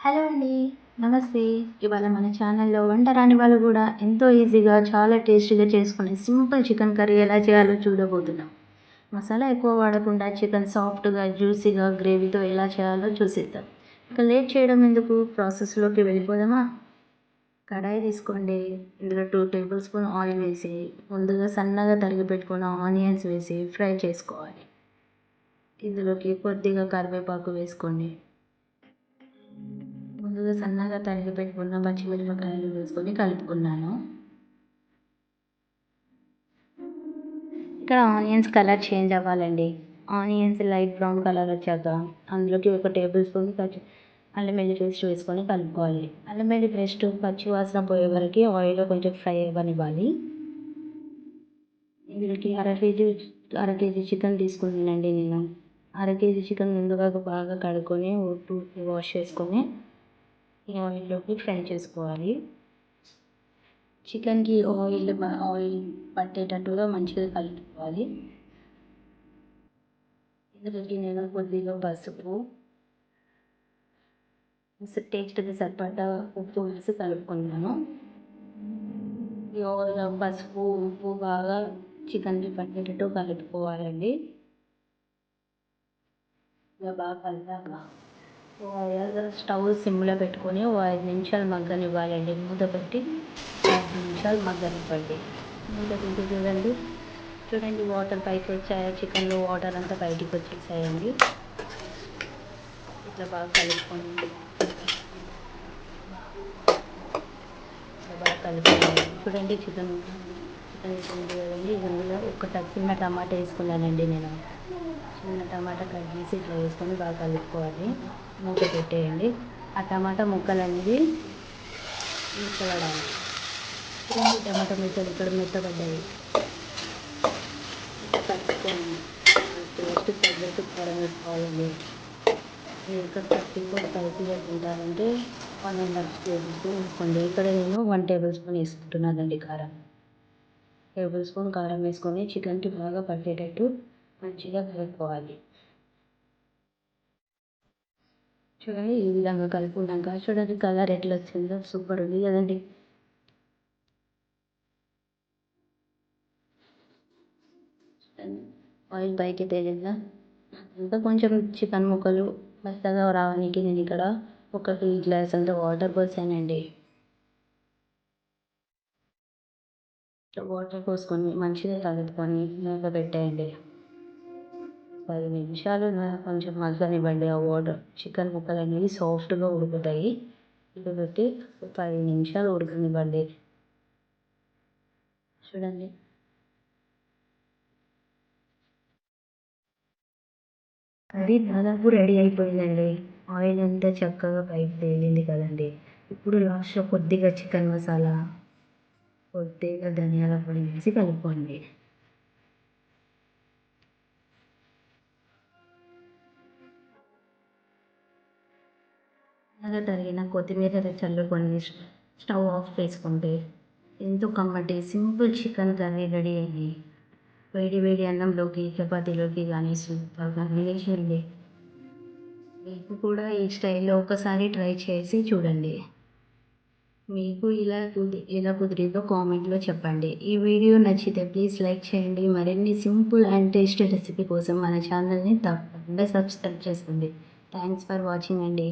Hello అండి. నమస్తే. ఇవాళ మన ఛానల్‌లో వంట రాని వాళ్ళు గూడా ఎంతో ఈజీగా, చాలా టేస్టీగా చేసుకునే సింపుల్ చికెన్ కర్రీ ఎలా చేయాలో చూడబోతున్నాం. మసాలా ఎక్కువ వాడకుండా చికెన్ సాఫ్ట్‌గా, జ్యూసీగా, గ్రేవీతో ఎలా చేయాలో చూసేద్దాం. ఇక లేట్ చేయడం ఎందుకు, ప్రాసెస్‌లోకి వెళ్ళిపోదామా? కడాయి తీసుకోండి. ఇందులో 2 టేబుల్ స్పూన్ ఆయిల్ వేసి, ముందుగా సన్నగా తరిగి పెట్టుకున్న ఆనియన్స్ వేసి ఫ్రై చేసుకోవాలి. ఇందులోకి కొద్దిగా కరివేపాకు వేసుకోండి. ముందుగా సన్నగా తరిగి పెట్టుకున్న పచ్చిమిరపకాయలు వేసుకొని కలుపుకున్నాను. ఇక్కడ ఆనియన్స్ కలర్ చేంజ్ అవ్వాలండి. ఆనియన్స్ లైట్ బ్రౌన్ కలర్ వచ్చాక అందులోకి 1 టేబుల్ స్పూన్ అల్లం వెల్లుల్లి పేస్ట్ వేసుకొని కలుపుకోవాలి. అల్లం వెల్లుల్లి పేస్ట్ పచ్చి వాసన పోయే వరకు ఆయిల్‌లో కొంచెం ఫ్రై అవ్వనివ్వాలి. ఇందులోకి అర కేజీ చికెన్ తీసుకున్నానండి నేను. అర కేజీ చికెన్ ముందుగా బాగా కడుక్కొని ఉప్పు వాష్ చేసుకొని ఈ ఆయిల్‌లోకి ఫ్రై చేసుకోవాలి. చికెన్‌కి ఆయిల్ పట్టేటట్టుగా మంచిగా కలుపుకోవాలి. ఇందులోకి నేను కొద్దిగా పసుపు, టేస్ట్‌కి సరిపడా ఉప్పు వేసి కలుపుకున్నాను. ఈ పసుపు, ఉప్పు బాగా చికెన్‌కి పట్టేటట్టు కలుపుకోవాలండి. ఇలా బాగా కలిపాక స్టవ్ సిమ్‌లో పెట్టుకొని ఓ 5 నిమిషాలు మగ్గనివ్వాలండి. మూత పెట్టి 5 నిమిషాలు మగ్గనివ్వండి. మూత తీసి చూడండి వాటర్ పైకి వచ్చాయా, చికెన్‌లో వాటర్ అంతా బయటికి వచ్చేసాయండి. ఇట్లా బాగా కలుపుకోండి. చూడండి చికెన్ కదండి. ఇందులో చిన్న టమాటా వేసుకున్నానండి నేను. చిన్న టమాటా కట్ చేసి ఇట్లా వేసుకొని బాగా కలుపుకోవాలి. మూత పెట్టేయండి. ఆ టమాటా ముక్కలు అనేది మెత్తబడాలి. చూడండి టమాటా ముక్కలు ఇక్కడ మెత్తబడ్డాయి. కలుపుకోండి. టేస్ట్ తగ్గట్టు కారం వేసుకోవాలండి. మీరు ఇక్కడ 34 స్పైసీగా తింటారంటే 1½ టేబుల్ స్పూన్ వేసుకోండి. ఇక్కడ నేను 1 టేబుల్ స్పూన్ వేసుకుంటున్నానండి కారం. టేబుల్ స్పూన్ కారం వేసుకొని చికెన్‌కి బాగా పట్టేటట్టు మంచిగా కలుపుకోవాలి. చూడండి ఈ విధంగా కలుపుకున్నాక చూడండి కలర్ ఎట్లా వచ్చిందో సూపర్ ఉంది కదండి. ఆయిల్ పైకి తేలిందా, ఇంకా కొంచెం చికెన్ ముక్కలు మెత్తగా రావడానికి నేను ఇక్కడ 1 టీ గ్లాస్ అంత వాటర్ పోసానండి. వాటర్ పోసుకొని మంచిగా కలుపుకొని మూత పెట్టేయండి. 10 నిమిషాలు కొంచెం మగ్గనివ్వండి. ఆ వాటర్ చికెన్ ముక్కలు అనేవి సాఫ్ట్‌గా ఉడుకుతాయి. ఇది పెట్టి 10 నిమిషాలు ఉడకనివ్వండి. చూడండి అది దాదాపు రెడీ అయిపోయిందండి. ఆయిల్ అంతా చక్కగా పైకి తేలింది కదండి. ఇప్పుడు లాస్ట్‌లో కొద్దిగా చికెన్ మసాలా, కొద్దిగా ధనియాల పొడి వేసి కలుపుకోండి. అలాగే తరిగిన కొత్తిమీర చల్లుకొని స్టవ్ ఆఫ్ చేసుకుంటే ఎంతో కమ్మటి సింపుల్ చికెన్ కర్రీ రెడీ అయ్యి వేడి వేడి అన్నంలోకి, చపాతీలోకి కానీ సూపర్ కాంబినేషన్ అండి. మీకు కూడా ఈ స్టైల్‌లో ఒకసారి ట్రై చేసి చూడండి. మీకు ఎలా కుదిరిందో కామెంట్‌లో చెప్పండి. ఈ వీడియో నచ్చితే ప్లీజ్ లైక్ చేయండి. మరిన్ని సింపుల్ అండ్ టేస్టీ రెసిపీ కోసం మన ఛానల్‌ని తప్పకుండా సబ్స్క్రైబ్ చేసుకోండి. థ్యాంక్స్ ఫర్ వాచింగ్ అండి.